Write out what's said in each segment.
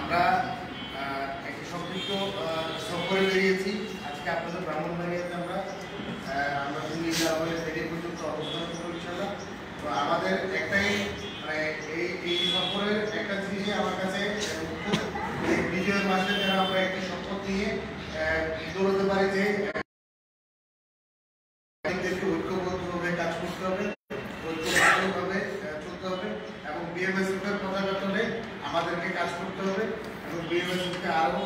আমরা একটি সম্পৃক্ত সফরে বেরিয়েছি। আজকে আপনাদের ব্রাহ্মণবাড়িয়াতে আমরা থেকে পর্যন্ত অবস্থান করছিলাম। তো আমাদের একটাই মানে এই সফরের একটা জিনিসই আমার কাছে বিজয়ের মাসে যারা আমরা একটি শপথ নিয়ে দৌড়াতে পারি যে ঐক্যবদ্ধভাবে কাজ করতে হবে, ঐক্যবদ্ধভাবে চলতে হবে এবং বিএমএসএফের পতাকা তলে আমাদেরকে কাজ করতে হবে এবং বিএমএসএফকে আরো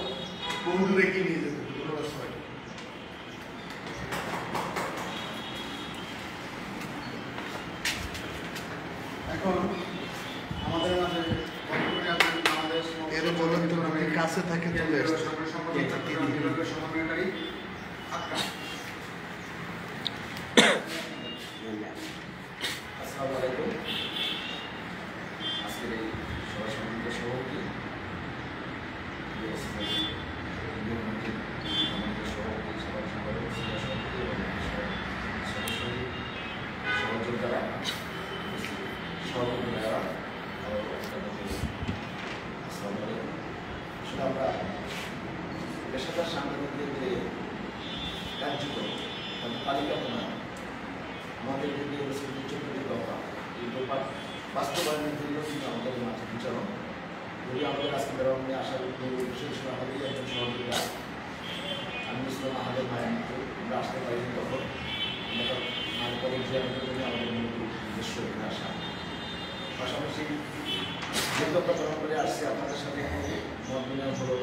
বহুদূর এগিয়ে নিয়ে যেতে হবে। ধন্যবাদ সবাই। এখন আমাদের মাঝে এর বলেন তো আমি কাছে থাকে চলে সমন্বয়কারী আসসালামু আলাইকুম। আজকের এই সভা সমিতির সভাপতি সভার সম্পাদক সভাপতি এবং সরাসরি সহযোদ্ধারা সভাপতি ভাইয়ারা আসসালামু আলাইকুম। আসলে আমরা পেশাদার সাংবাদিকদের যে কার্যক্রম তালিকা প্রণয়ন আমাদের যে 14টি দফা এই দফা বাস্তবায়নের জন্য কিন্তু আমাদের মাঠে বিচরণ যদি আমাদের আজকে বেরোনে আসার উদ্দেশ্য ছিল আমাদের একজন সহযোগিতা আমি ইসলাম আমাদের মায়ের মতো আমরা আসতে পারি তখন আমরা পর্যায়ের জন্য আমাদের মূল উদ্দেশ্য এখানে আসা। পাশাপাশি যে দফা গ্রহণ করে আসছি আপনাদের সাথে মত বিনিময় হলো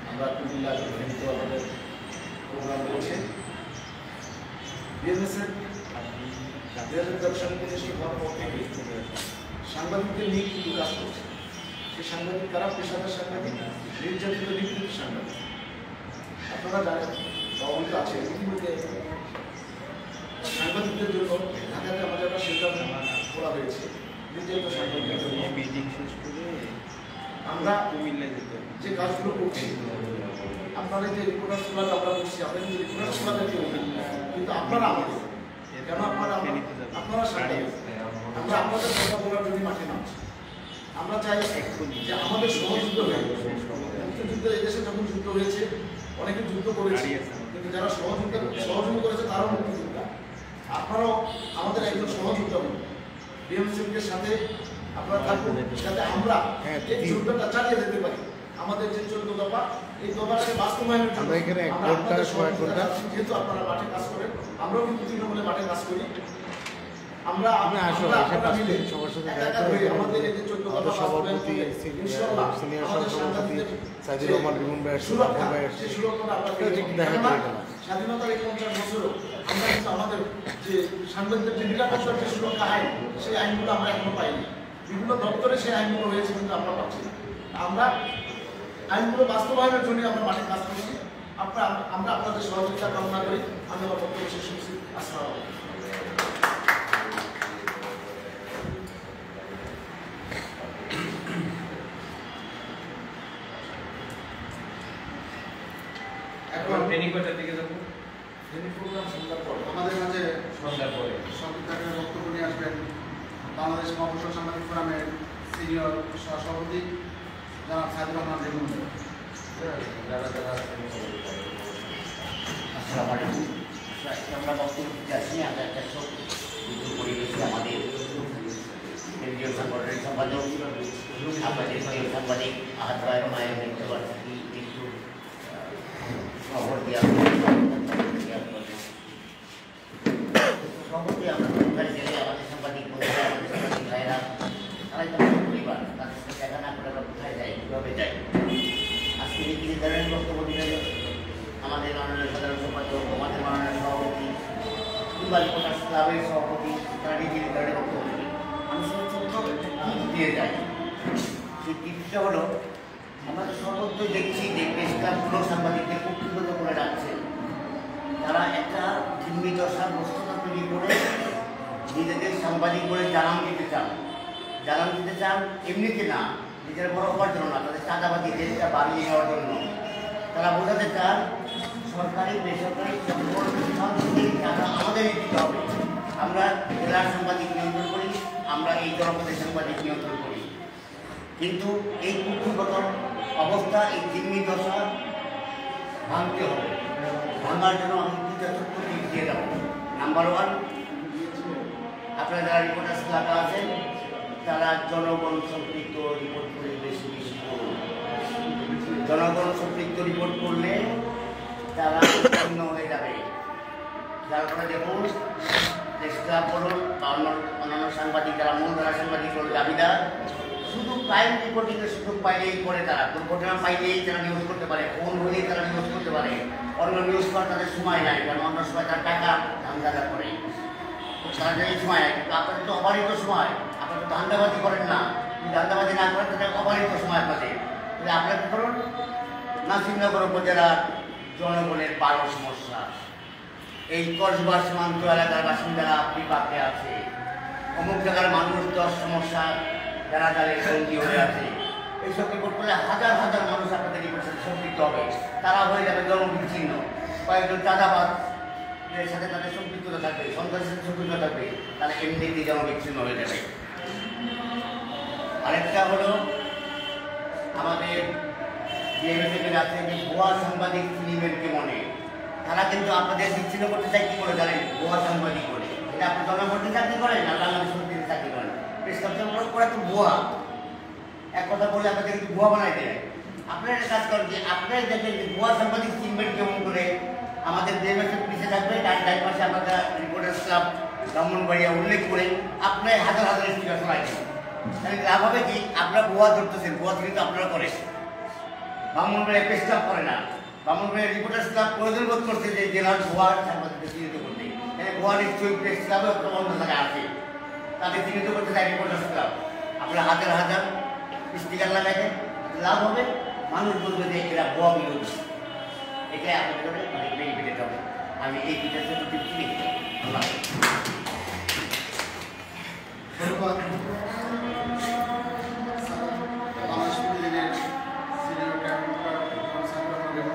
আমরা কুমিল্লা কিন্তু আমাদের প্রোগ্রাম রয়েছে বিএমএসের 2010 সালে প্রতিষ্ঠিত হওয়ার পর থেকে সাংবাদিকদের নিয়ে কিন্তু কাজ করছে। সেই সাংবাদিক কারা? পেশাদার সাংবাদিক, নির্যাতিত নিপীড়িত সাংবাদিক। আপনারা জানেন অবহিত আছে ইতিমধ্যে সাংবাদিকদের জন্য ঢাকাতে আমাদের একটা সেন্টার খোলা হয়েছে নির্যাতিত সাংবাদিকদের জন্য। আমরা যে কাজগুলো করছি আপনারা যে রিপোর্টার্স ক্লাব আমরা করছি আমরা কিন্তু রিপোর্টার্স ক্লাবের কেউ কিন্তু আপনারা আমাদের কেন আপনারা সাংবাদিক আমরা আপনাদের কথা বলার জন্য মাঠে নামছি। আমরা চাই যে আমাদের সহযুদ্ধ হয়ে মুক্তিযুদ্ধ এদেশে যখন যুদ্ধ হয়েছে অনেকে যুদ্ধ করেছে কিন্তু যারা সহযোগী করেছে তারাও মুক্তিযোদ্ধা। আপনারাও আমাদের একজন সহযোদ্ধা হন বিএমসির সাথে আপনারা থাকুন যাতে আমরা এই যুদ্ধটা চালিয়ে যেতে পারি। আমাদের যে 14 দফা এই দফাটাকে বাস্তবায়নের জন্য যেহেতু আপনারা মাঠে কাজ করেন আমরাও কিন্তু তৃণমূলে মাঠে কাজ করি। আমরা সভাপতি সিনিয়র সভাপতি সাইদুর রহমান বিমন ভাই স্বাধীনতার এই 50 বছরও আমরা কিন্তু আমাদের যে সাংবাদিকদের যে নিরাপত্তার যে সুরক্ষা আইন সেই আইনগুলো আমরা এখনো পাইনি। বিভিন্ন দপ্তরে সেই আইনগুলো হয়েছে কিন্তু আমরা পাচ্ছি না। আমরা আইনগুলো বাস্তবায়নের জন্য আমরা মাঠে কাজ করছি। আমরা আপনাদের সহযোগিতা কামনা করি। আমি আমার বক্তব্য শেষ করছি। আসসালামু আলাইকুম। এখন ট্রেনিং কোটার দিকে যাব। ট্রেনিং প্রোগ্রাম সন্ধ্যার পর আমাদের মাঝে সন্ধ্যার পরে সরকারের বক্তব্য নিয়ে আসবেন বাংলাদেশ মহাপ্রসার সাংবাদিক ফোরামের সিনিয়র সভাপতি জনাব সাইদুর রহমান বিমন। আসসালামু আলাইকুম। আমরা বক্তব্য যাচ্ছি আমরা একটা পরিবেশে আমাদের কেন্দ্রীয় সংগঠনের সম্পাদক আমাদের প্রিয় সাংবাদিক আহাদ রায় মায়ের দেখতে পাচ্ছি একটু খবর দেওয়া সম্পর্কে আমরা কোথায় গেলে আমাদের সাংবাদিক বন্ধুরা আমাদের সাংবাদিক ভাইয়েরা তারাই তো আমাদের পরিবার তাদের সাথে দেখা না করে আমরা কোথায় যাই কীভাবে যাই। আজকে এই তিনি ধরনের বক্তব্য দিলেন আমাদের মাননীয় সাধারণ সম্পাদক আমাদের মাননীয় সভাপতি কিংবা রিপোর্টার্স ক্লাবের সভাপতি তারা নিজের ধরনের বক্তব্য দিলেন। আমি ছোট্ট দিয়ে যাই। সেই টিপসটা হলো আমরা সর্বত্রই দেখছি যে প্রেস ক্লাবগুলো সাংবাদিকদের কর্তৃত্ব করে রাখছে। তারা একটা জিম্মি দশার বস্তুতা তৈরি করে নিজেদের সাংবাদিক বলে জানান দিতে চান এমনিতে না, নিজের বড় হওয়ার জন্য না, তাদের চাঁদাবাজি দেশটা বাড়িয়ে নেওয়ার জন্য। তারা বোঝাতে চান সরকারি বেসরকারি চাঁদা আমাদেরই দিতে হবে। আমরা জেলার সাংবাদিক নিয়ন্ত্রণ করি, আমরা এই জনপদের সাংবাদিক নিয়ন্ত্রণ করি। কিন্তু এই কুক্ষিগত অবস্থা, এই জিম্মি দশা ভাঙতে হবে। ভাঙার জন্য আমি দুটা ছোট্ট দিক দিয়ে যাবো। নাম্বার 1, আপনারা যারা রিপোর্টার্স ক্লাবে আছেন তারা জনগণ সম্পৃক্ত রিপোর্ট করে বেশি বেশি করুন। জনগণ সম্পৃক্ত রিপোর্ট করলে তারা উৎপন্ন হয়ে যাবে। যার ফলে দেখুন চেষ্টা করুন বা অন্যান্য সাংবাদিক যারা মূল ধারা সাংবাদিক দাবিদার শুধু ক্রাইম রিপোর্টিংয়ের সুযোগ পাইলেই করে, তারা দুর্ঘটনা পাইলেই তারা নিউজ করতে পারে, ফোন হলেই তারা নিউজ করতে পারে। অন্য নিউজ করার তাদের সময় নাই, কারণ অন্য সময় তার টাকা ধান্দাটা করে, তারা এই সময় নাই। কিন্তু আপনাদের তো অবারিত সময়, আপনারা তো ধান্দাবাজি করেন না, ধান্দাবাজি না করেন তাদের অবারিত সময় আপনাদের। তাহলে আপনারা কী করুন, নাসিমনগর উপজেলার জনগণের 12 সমস্যা, এই কসবা সীমান্ত এলাকার বাসিন্দারা বিপাকে আছে, অমুক জায়গার মানুষ 10 সমস্যা যারা যারা বন্দী হয়ে আছে, এইসব রিপোর্ট করলে হাজার হাজার মানুষ আপনাদের রিপোর্টের সাথে সম্পৃক্ত হবে। তারা হয়ে যাবে জনবিচ্ছিন্ন, কয়েকজন চাঁদাবাদের সাথে তাদের সম্পৃক্ততা থাকবে, সন্ত্রাসের সাথে সম্পৃক্ত থাকবে, তারা এমনিতেই জনবিচ্ছিন্ন হয়ে যাবে। আরেকটা হলো আমাদের বিএমএফের আছে যে ভুয়া সাংবাদিক ফিল্মের মনে, তারা কিন্তু আপনাদের বিচ্ছিন্ন করতে চাই কী করে জানেন, ভুয়া সাংবাদিক করে। এটা আপনি জনগণের চাকরি করেন না বাংলাদেশ সরকারের চাকরি করেন, প্রেস কনফারেন্স করে তো ভুয়া, এক কথা বলে আপনাদের কিন্তু ভুয়া বানাই দেয়। আপনারা একটা কাজ করেন যে আপনারা দেখেন যে ভুয়া সাংবাদিক ফিল্মের কেমন করে আমাদের বিএমএফের পিছিয়ে থাকবে, তার ডান পাশে আপনারা রিপোর্টার্স ক্লাব ব্রাহ্মণবাড়িয়া উল্লেখ করে আপনার হাজার হাজার স্পিকার শোনাই দেন। তাহলে লাভ হবে কি, আপনারা ভুয়া ধরতেছেন, ভুয়া কিন্তু আপনারা করে ব্রাহ্মণবাড়িয়া প্রেস ক্লাব করে না, ব্রাহ্মণবাড়িয়া রিপোর্টার্স ক্লাব প্রয়োজন বোধ করছে যে জেলার ভুয়া সাংবাদিকদের চিহ্নিত করতে। ভুয়া নিশ্চয়ই প্রেস ক্লাবে অন্য জায়গায় আছে, তাদের চিহ্নিত করতে চায় রিপোর্টার্স ক্লাব। আপনারা হাজার হাজার স্পিকার লাগাইছেন, লাভ হবে, মানুষ বলবে যে এরা ভুয়া বিরোধী। এটাই আপনাদের অনেক বেনিফিটেড হবে। আমি এই দুটার জন্য তৃপ্তি দেখি। ধন্যবাদ বাংলাদেশ প্রতিদিনের সিনিয়র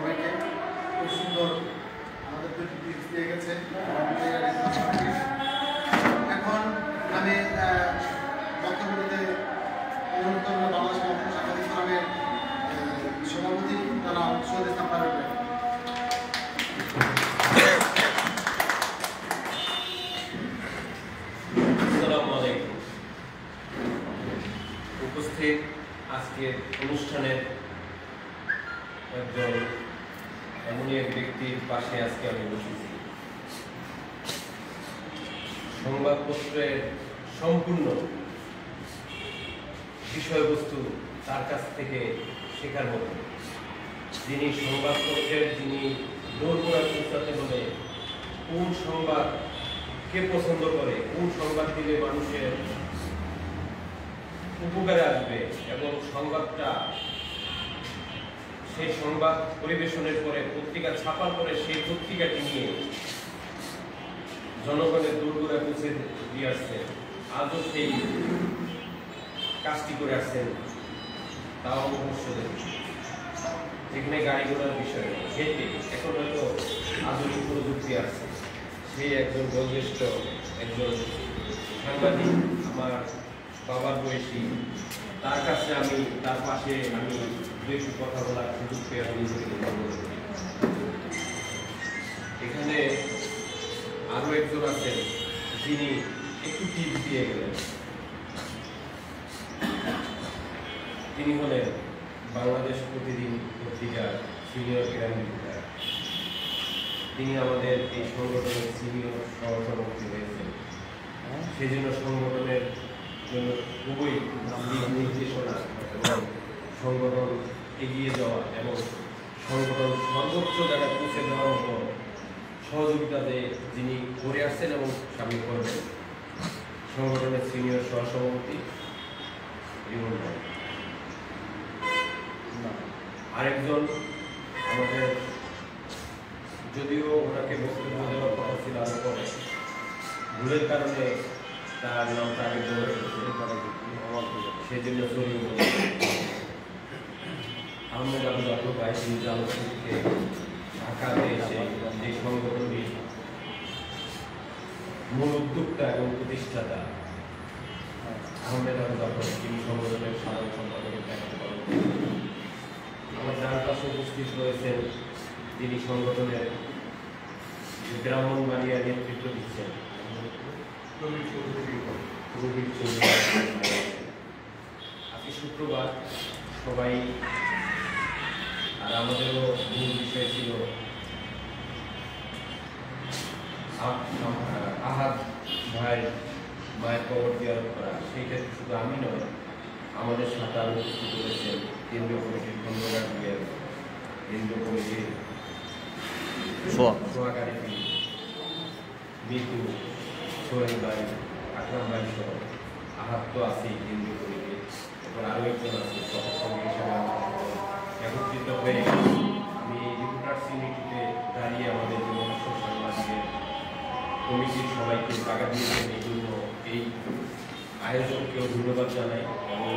ভাইকে, খুব সুন্দর আমাদের টিপস দিয়ে গেছে। এখন আমি বক্তব্য দিতে অনুরোধ করব বাংলাদেশ সাংবাদিক ফোরামের সভাপতি জনাব সৈয়দ ইসলাম ফারুক ভাই। উপস্থিত আজকের অনুষ্ঠানের একজন এমনই এক ব্যক্তির পাশে আজকে আমি বসেছি। সংবাদপত্রের সম্পূর্ণ বিষয়বস্তু তার কাছ থেকে শেখার মতো, যিনি সংবাদপত্রের যিনি দোরগোড়ায় পৌঁছাতে হলে কোন সংবাদ কে পছন্দ করে, কোন সংবাদ দিলে মানুষের উপকারে আসবে এবং সংবাদটা সেই সংবাদ পরিবেশনের পরে পত্রিকা ছাপার পরে সেই পত্রিকাটি নিয়ে জনগণের দোরগোড়ায় পৌঁছে দিয়ে আসছেন, আজও সেই কাজটি করে আসছেন, তাও অবশ্যই যেখানে গাড়ি ঘোড়ার বিষয় হেঁটে এখন হয়তো আধুনিক প্রযুক্তি আসছে। সেই একজন বয়োজ্যেষ্ঠ একজন সাংবাদিক, আমার বাবার বয়সী, তার কাছে আমি তার পাশে আমি দু একটু কথা বলার সুযোগ পেয়ে আমি নিজেকে গর্ব করি। এখানে আরও একজন আছেন যিনি একটু টিপ দিয়ে গেলেন, তিনি হলেন বাংলাদেশ প্রতিদিন পত্রিকার সিনিয়র গ্রাম রিপোর্টার। তিনি আমাদের এই সংগঠনের সিনিয়র সহসভাপতি হয়েছেন। সেই জন্য সংগঠনের জন্য খুবই নির্দেশনা এবং সংগঠন এগিয়ে যাওয়া এবং সংগঠন সর্বোচ্চ জায়গায় পৌঁছে দেওয়ার মতো সহযোগিতা দিয়ে যিনি করে আসছেন এবং সামনে করবেন, সংগঠনের সিনিয়র সহসভাপতি রিমন ভাই। আরেকজন আমাদের, যদিও ওনাকে বক্তব্য দেওয়ার কথা ছিল আরো পরে, ভুলের কারণে তার নামটা আগে দেওয়া সেই জন্য সরিয়ে বলে আহমেদ আবুল আবু ভাই তিনি জালকে ঢাকাতে এসে যে সংগঠনটির মূল উদ্যোক্তা এবং প্রতিষ্ঠাতা আহমেদ আবুল আবু তিনি সংগঠনের সাধারণ সম্পাদক রয়েছেন যিনি সংগঠনের ব্রাহ্মণবাড়িয়া নেতৃত্ব দিচ্ছেন রবির চৌধুরী। আজকে শুক্রবার, সবাই আর আমাদেরও মূল বিষয় ছিল আহাদ ভাইয়ের মায়ের কবর দেওয়ার করা। সেই ক্ষেত্রে শুধু আমি নয়, আমাদের সাথে আরও উপস্থিত করেছেন কেন্দ্রীয় কমিটির খন্দকার বিয়ের কেন্দ্রীয় কমিটির সোহাগারী মিতু, সোহেল ভাই, আকরাম ভাই সহ আহাত তো আছেই কেন্দ্রীয় কমিটি। এরপর আরও একজন আছে সহসঙ্গী হিসেবে একত্রিত হয়ে আমি রিপোর্টার্স ইউনিটিতে দাঁড়িয়ে আমাদের যে মনুষ্য সাংবাদিকের কমিটির সবাইকে টাকা দিয়েছেন এই জন্য এই আয়োজককেও ধন্যবাদ জানাই। এবং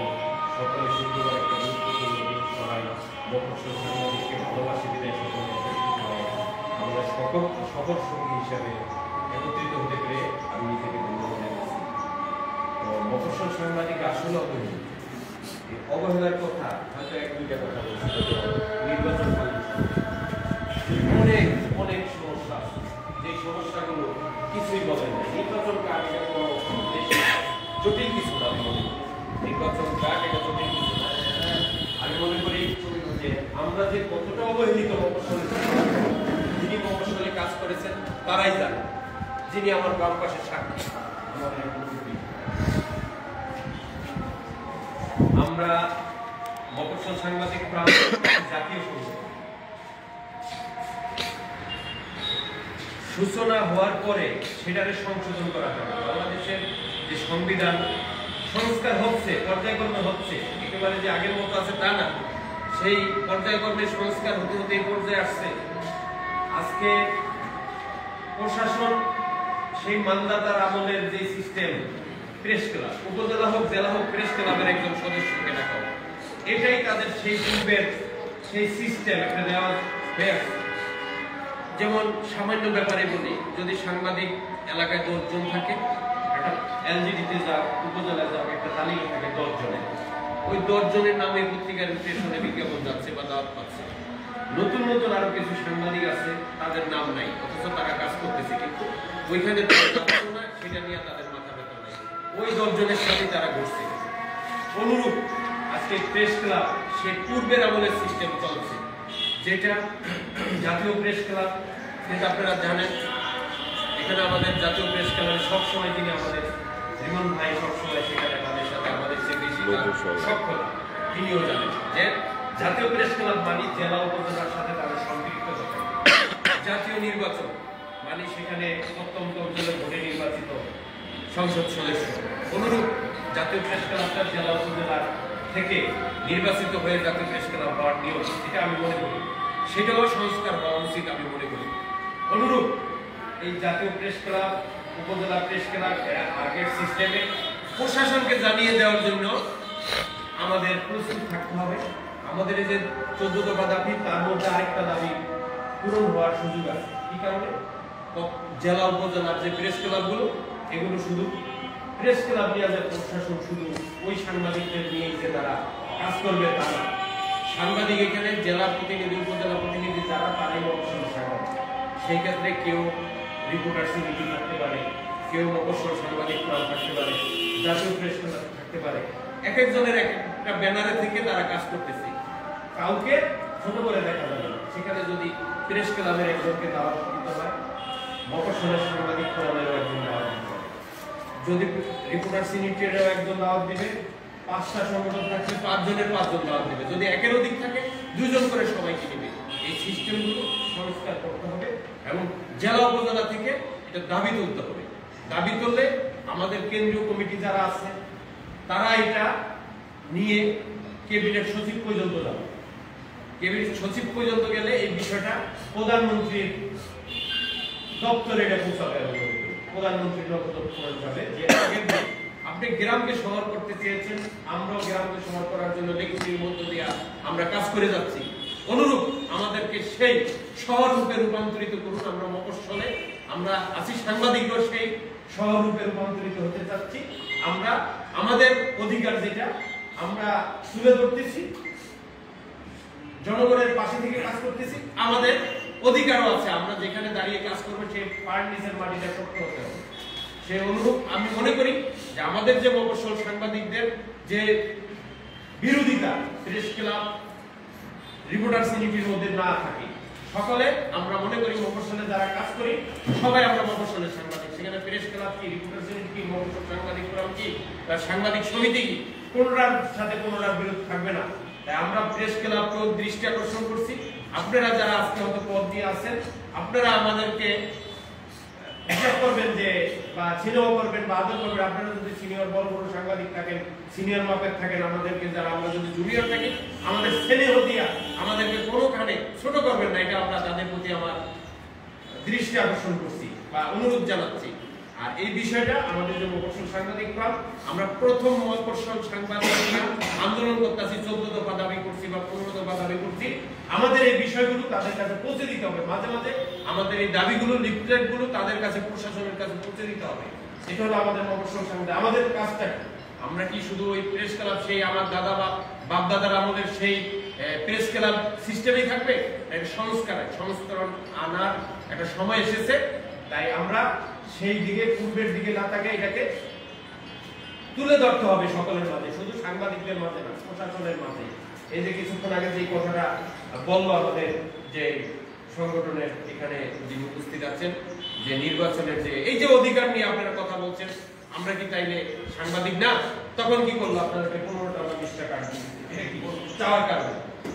সকলে শুক্রবার একটা গুরুত্বপূর্ণ দিন, সবাই মফস্বল সাংবাদিককে ভালোবাসি বিদায় সকলে একত্রিত হয় আমরা সফর সঙ্গী হিসাবে একত্রিত হতে পেরে আমি নিজেকে ধন্যবাদ জানাচ্ছি। তো মফস্বল সাংবাদিক আসলে অবহেলা, এই অবহেলার কথা হয়তো এক দুইটা কথা বলছি। নির্বাচন অনেক অনেক সমস্যা আছে, যে সমস্যাগুলো কিছুই বলেন না। নির্বাচন কার্ড এটা কোনো জটিল কিছু না, আমি মনে করি নির্বাচন কার্ড এটা জটিল কিছু না। আমি মনে করি যে আমরা যে কতটা অবহেলিত মফস্বলে, যিনি মফস্বলে কাজ করেছেন তারাই জানেন, যিনি আমার বাম পাশে সাক্ষী আমাদের মুরব্বী। আমরা মফস্বল সাংবাদিক জাতীয় সংসদ সূচনা হওয়ার পরে সেটাকে সংশোধন করা হবে। বাংলাদেশের যে সংবিধান সংস্কার হচ্ছে, পর্যায়ক্রমে হচ্ছে, একেবারে যে আগের মতো আছে তা না, সেই পর্যায়ক্রমে সংস্কার হতে হতে এই পর্যায়ে আসছে। আজকে প্রশাসন সেই মান্দাতার আমলের যে সিস্টেম, প্রেস ক্লাব, উপজেলা হোক জেলা হোক, প্রেস ক্লাবের একজন সদস্যকে ডাকা, এটাই তাদের সেই পূর্বের সেই সিস্টেম একটা দেওয়া হয়ে আছে। যেমন সামান্য ব্যাপারে বলি, যদি সাংবাদিক এলাকায় 10 জন থাকে, একটা এলজিডিতে যাও, উপজেলায় যাও, একটা তালিকা থাকে 10 জনের, ওই 10 জনের নামে পত্রিকার পেছনে বিজ্ঞাপন যাচ্ছে বা দাওয়াত পাচ্ছে। নতুন নতুন আরো কিছু সাংবাদিক আছে, তাদের নাম নাই, অথচ তারা কাজ করতেছে, কিন্তু ওইখানে না, সেটা নিয়ে তাদের মাথা ব্যথা নাই, ওই 10 জনের সাথে তারা ঘুরছে। অনুরূপ আজকে প্রেস ক্লাব সে পূর্বের আমলের সিস্টেম চলছে, যেটা জাতীয় প্রেস ক্লাব। কিন্তু আপনারা জানেন, এখানে আমাদের জাতীয় প্রেস ক্লাবের সবসময় যিনি আমাদের রিমন ভাই, সবসময় সেখানে আমাদের সাথে আমাদের যে বেশি সক্ষতা, তিনিও জানেন যে জাতীয় প্রেস ক্লাব মানে জেলা উপজেলার সাথে তাদের সম্পৃক্ত থাকে। জাতীয় নির্বাচন মানে সেখানে প্রত্যন্ত অঞ্চলে ভোটে নির্বাচিত সংসদ সদস্য। অনুরূপ জাতীয় প্রেস ক্লাবটা জেলা উপজেলার থেকে নির্বাচিত হয়ে জাতীয় প্রেস ক্লাব হওয়ার নিয়ম, এটা আমি মনে করি সেটাও সংস্কার হওয়া উচিত, আমি মনে করি। অনুরূপ এই জাতীয় প্রেস ক্লাব, উপজেলা প্রেস ক্লাব আগের সিস্টেমে প্রশাসনকে জানিয়ে দেওয়ার জন্য আমাদের প্রস্তুত থাকতে হবে। আমাদের এই যে 14 দফা দাবি, তার মধ্যে আরেকটা দাবি পূরণ হওয়ার সুযোগ আছে। কি কারণে? জেলা উপজেলার যে প্রেস ক্লাবগুলো, এগুলো শুধু প্রেস ক্লাব নিয়ে যে প্রশাসন শুধু ওই সাংবাদিকদের নিয়ে যে তারা কাজ করবে তা না। সাংবাদিক এখানে জেলা প্রতিনিধি, উপজেলা প্রতিনিধি যারা, তারাই মফস্বল সাংবাদিক। সেই ক্ষেত্রে কেউ রিপোর্টার্স ইউনিটি থাকতে পারে, কেউ মফস্বল সাংবাদিক ক্লাব থাকতে পারে, জাতীয় প্রেস ক্লাব থাকতে পারে। এক একজনের একটা ব্যানারে থেকে তারা কাজ করতেছে, কাউকে ছোট করে দেখা যাবে না। সেখানে যদি প্রেস ক্লাবের একজনকে দাওয়াত দিতে হয়, মফস্বলের সাংবাদিক ক্লাবেরও একজন দাওয়াত দিতে হয়, যদি রিপোর্টার্স ইউনিটেরও একজন দাওয়াত দিবে, 5টা সংগঠন থাকছে, 5 জনের 5 জন দাওয়াত দিবে। যদি একের অধিক থাকে, 2 জন করে সবাইকে দিবে। এই সিস্টেমগুলো সংস্কার করতে হবে এবং জেলা উপজেলা থেকে এটা দাবি তুলতে হবে। দাবি তুললে আমাদের কেন্দ্রীয় কমিটি যারা আছে তারা এটা নিয়ে ক্যাবিনেট সচিব পর্যন্ত যাবে। ক্যাবিনেট সচিব পর্যন্ত গেলে এই বিষয়টা প্রধানমন্ত্রীর দপ্তরে এটা পৌঁছাবে। প্রধানমন্ত্রীর দপ্তরে যাবে যে আপনি গ্রামকে শহর করতে চেয়েছেন, আমরাও গ্রামকে শহর করার জন্য লেখচির মধ্য দিয়ে আমরা কাজ করে যাচ্ছি। অনুরূপ আমাদেরকে সেই শহর রূপে রূপান্তরিত করুন। আমরা মফস্বলে আমরা আছি, সাংবাদিকও সেই শহর রূপে রূপান্তরিত হতে চাচ্ছি। আমরা আমাদের অধিকার যেটা আমরা তুলে ধরতেছি, জনগণের পাশে থেকে কাজ করতেছি, আমাদের অধিকারও আছে। আমরা যেখানে দাঁড়িয়ে কাজ করবো সেই পার নিচের মাটিটা শক্ত হতে হবে। সেই অনুরূপ আমি মনে করি যে আমাদের যে মফস্বল সাংবাদিকদের যে বিরোধিতা প্রেস ক্লাব রিপোর্টার্স ইউনিটির মধ্যে না থাকে, সকলে আমরা মনে করি মফস্বলে যারা কাজ করি সবাই আমরা মফস্বলের সাংবাদিক। সেখানে প্রেস ক্লাব কি, রিপোর্টার্স ইউনিট কি, মফস্বল সাংবাদিক ফোরাম কি, সাংবাদিক সমিতি কি, কোনোটার সাথে কোনোটার বিরোধ থাকবে না। তাই আমরা প্রেস ক্লাবকেও দৃষ্টি আকর্ষণ করছি। আপনারা যারা আজকে হয়তো পদ দিয়ে আছেন, আপনারা আমাদেরকে হিসাব করবেন যে বা স্নেহ করবেন বা আদর করবেন। আপনারা যদি সিনিয়র বড় বড় সাংবাদিক থাকেন, সিনিয়র মাপের থাকেন, আমাদেরকে যারা আমরা যদি জুনিয়র থাকি, আমাদের স্নেহ দিয়া আমাদেরকে কোনোখানে ছোট করবেন না। এটা আমরা তাদের প্রতি আমার দৃষ্টি আকর্ষণ করছি বা অনুরোধ জানাচ্ছি। আর এই বিষয়টা আমাদের যে মফস্বল সাংবাদিক ক্লাব, আমরা প্রথম মফস্বল সাংবাদিক আন্দোলন করতেছি, 14 দফা দাবি করছি বা 15 দফা দাবি করছি। আমাদের এই বিষয়গুলো তাদের কাছে পৌঁছে দিতে হবে। মাঝে মাঝে আমাদের এই দাবিগুলো, লিফলেটগুলো তাদের কাছে, প্রশাসনের কাছে পৌঁছে দিতে হবে। এটা হলো আমাদের মফস্বল সাংবাদিক। আমাদের কাজটা আমরা কি শুধু ওই প্রেস ক্লাব সেই আমার দাদা বা বাপ দাদার আমাদের সেই প্রেস ক্লাব সিস্টেমেই থাকবে? সংস্করণ আনার একটা সময় এসেছে। তাই আমরা সেই দিকে, পূর্বের দিকে না থাকে, এটাকে তুলে ধরতে হবে সকলের মাঝে, শুধু সাংবাদিকদের মাঝে না, প্রশাসনের মাঝে। এই যে কিছুক্ষণ আগে যে কথাটা বললো আমাদের যে সংগঠনের এখানে যিনি উপস্থিত আছেন, যে নির্বাচনের যে এই যে অধিকার নিয়ে আপনারা কথা বলছেন, আমরা কি তাইলে সাংবাদিক না? তখন কি করলো? আপনাদেরকে 15 টাকা 20 টাকা এটা কি চাওয়ার কারণে?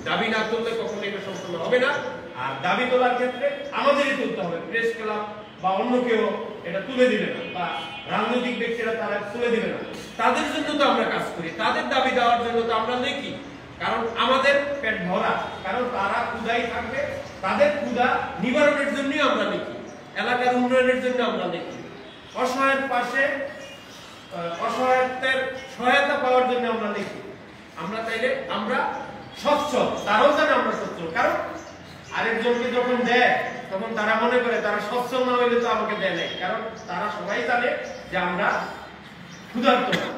দাবি না তুললে কখনো এটা সম্পূর্ণ হবে না। আর দাবি তোলার ক্ষেত্রে আমাদেরই তুলতে হবে। প্রেস ক্লাব বা অন্য কেউ এটা তুলে দিবে না, বা রাজনৈতিক ব্যক্তিরা তারা তুলে দিবে না। তাদের জন্য তো আমরা কাজ করি, তাদের দাবি দেওয়ার জন্য তো আমরা লিখি। কারণ আমাদের পেট ভরা, কারণ তারা ক্ষুধাই থাকবে, তাদের ক্ষুধা নিবারণের জন্যই আমরা লিখি, এলাকার উন্নয়নের জন্য আমরা লিখি, অসহায়ের পাশে অসহায়ত্বের সহায়তা পাওয়ার জন্য আমরা লিখি। আমরা তাইলে আমরা সচ্ছল, তারাও জানে আমরা সচ্ছল। কারণ আরেকজনকে যখন দেয় তখন তারা মনে করে তারা সচ্ছল না হইলে তো আমাকে দেয় নাই, কারণ তারা সবাই জানে যে আমরা ক্ষুধার্ত না।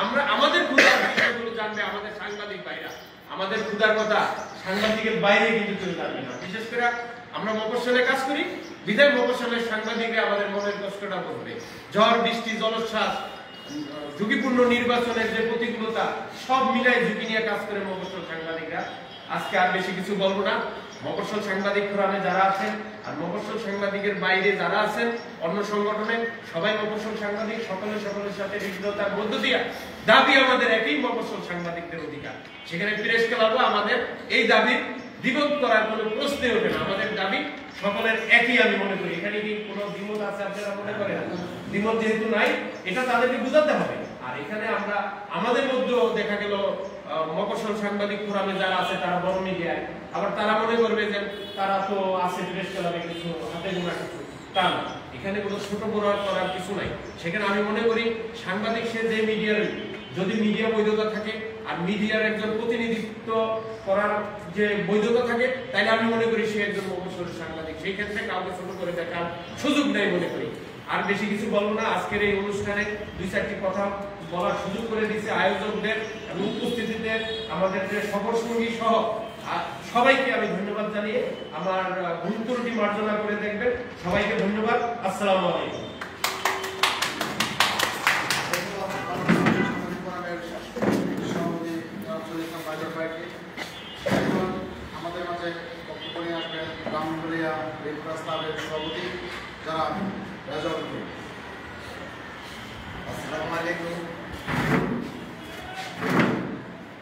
আমরা আমাদের ক্ষুধার বিষয়গুলো জানবে আমাদের সাংবাদিক ভাইরা। আমাদের ক্ষুধার কথা সাংবাদিকের বাইরে কিন্তু কেউ জানবে না। বিশেষ করে আমরা মফস্বলে কাজ করি, বিধায় মফস্বলের সাংবাদিকরা আমাদের মনের কষ্টটা বুঝবে। ঝড় বৃষ্টি, জলোচ্ছ্বাস, ঝুঁকিপূর্ণ নির্বাচনের যে প্রতিকূলতা, সব মিলাই ঝুঁকি নিয়ে কাজ করে মফস্বল সাংবাদিকরা। আজকে আর বেশি কিছু বলবো না। মফস্বল সাংবাদিক ফোরামে যারা আছেন আর মফস্বল সাংবাদিকের বাইরে যারা আছেন অন্য সংগঠনে, সবাই মফস্বল সাংবাদিক, সকলের সাথে হৃদ্যতার মধ্য দিয়ে দাবি আমাদের একই, মফস্বল সাংবাদিকদের অধিকার। সেখানে প্রেস ক্লাবও আমাদের এই দাবি দ্বিমত করার কোনো প্রশ্নই ওঠে না। আমাদের দাবি সকলের একই আমি মনে করি। এখানে কি কোনো দ্বিমত আছে আপনারা মনে করেন? দ্বিমত যেহেতু নাই, এটা তাদেরকে বোঝাতে হবে। আর এখানে আমরা আমাদের মধ্যেও দেখা গেল মফস্বল সাংবাদিক ফোরামে যারা আছে তারা বড় মিডিয়ায়, আবার তারা মনে করবে যে তারা তো আছে প্রেস ক্লাবে কিছু হাতে গোনা কিছু, তা না। এখানে কোনো ছোট বড় করার কিছু নাই। সেখানে আমি মনে করি সাংবাদিক সে যে মিডিয়ার, যদি মিডিয়া বৈধতা থাকে আর মিডিয়ার একজন প্রতিনিধিত্ব করার যে বৈধতা থাকে, তাইলে আমি মনে করি সে একজন মফস্বল সাংবাদিক। সেই ক্ষেত্রে কাউকে ছোট করে দেখার সুযোগ নেই মনে করি। আর বেশি কিছু বলবো না। আজকের এই অনুষ্ঠানে 2-4টি কথা বলার সুযোগ করে দিচ্ছে আয়োজকদের এবং উপস্থিতিদের, আমাদের যে সফর সঙ্গী সহ সবাইকে আমি ধন্যবাদ জানিয়ে আমার ভুল ত্রুটি মার্জনা করে দেখবেন। সবাইকে ধন্যবাদ। আসসালামু আলাইকুম। আমাদের মাঝে বক্তব্য নিয়ে আসবেন ব্রাহ্মণবাড়িয়া রিপোর্টার্স ক্লাবের সভাপতি যারা রেজাউল করিম। আসসালামু আলাইকুম।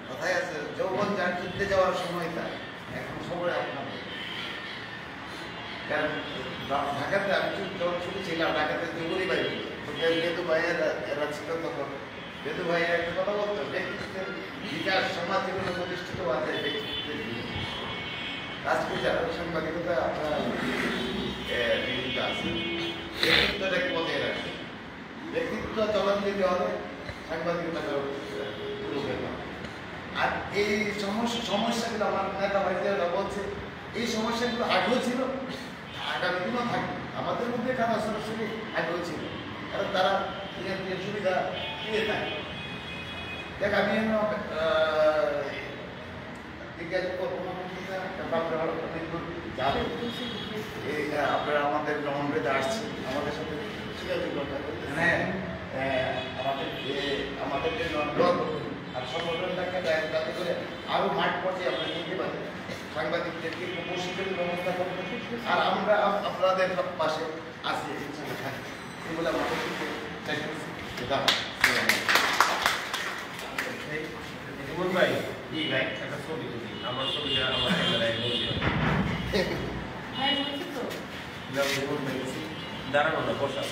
কথাই আছে, যৌবন যার যুদ্ধে যাওয়ার সময় তার, এখন সবাই আপনার। কারণ ঢাকাতে আমি যখন ছোট ছিলাম, ঢাকাতে দুগুলি বাড়ি, বেদু ভাইয়ের এরা ছিল তখন। বেদু ভাইয়ের একটা কথা বলতো, ব্যক্তিত্বের বিকাশ সমাজ জীবনে প্রতিষ্ঠিত আছে ব্যক্তিত্বের রাজপূজার সাংবাদিকতা আপনার বিভিন্ন আছে। ব্যক্তিত্বটাকে বজায় রাখে, ব্যক্তিত্ব চলন দিতে হবে, সাংবাদিকতা পুরো না। আর এই সমস্যাগুলো আমার নেতা ভাইদেরা বলছে, এই সমস্যাগুলো আগেও ছিল, আগামী দিনও থাকবে। আমাদের মধ্যে কারা সরাসরি আগেও ছিল, কারণ তারা নিজের সুবিধা দিয়ে থাকে। দেখ আমি বিজ্ঞান আপনারা অনেক দূর যাবেন, এই আপনারা আমাদের ভ্রমণে আসছেন, আমাদের সাথে যোগাযোগ করতেছেন, আমাদেরকে নজর আর সংগঠনটাকে যাতে করে আরো মাঠ পর্যায়ে আমরা নিয়ে যেতে পারি, সাংবাদিকদেরকে প্রশিক্ষণের ব্যবস্থা করবেন, আর আমরা আপনাদের পাশে আছি ইনশাআল্লাহ থাকি, এগুলো আমাদের জীবন ভাই, জি ভাই। একটা ছবি তুলি, আমার ছবিটা আমার ক্যামেরায় বলছি দাঁড়ানো না বসা